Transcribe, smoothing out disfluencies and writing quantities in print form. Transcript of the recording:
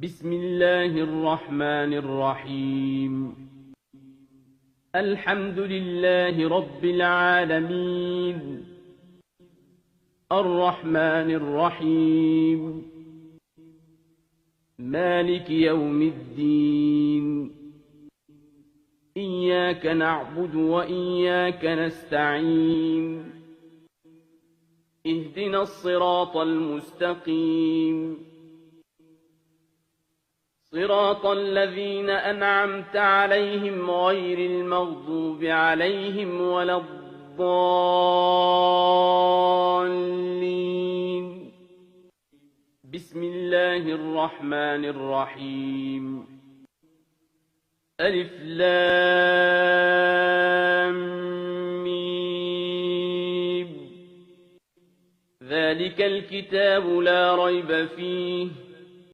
بسم الله الرحمن الرحيم. الحمد لله رب العالمين، الرحمن الرحيم، مالك يوم الدين. إياك نعبد وإياك نستعين. اهدنا الصراط المستقيم، صراط الذين أنعمت عليهم غير المغضوب عليهم ولا الضالين. بسم الله الرحمن الرحيم. ألف لام ميم. ذلك الكتاب لا ريب فيه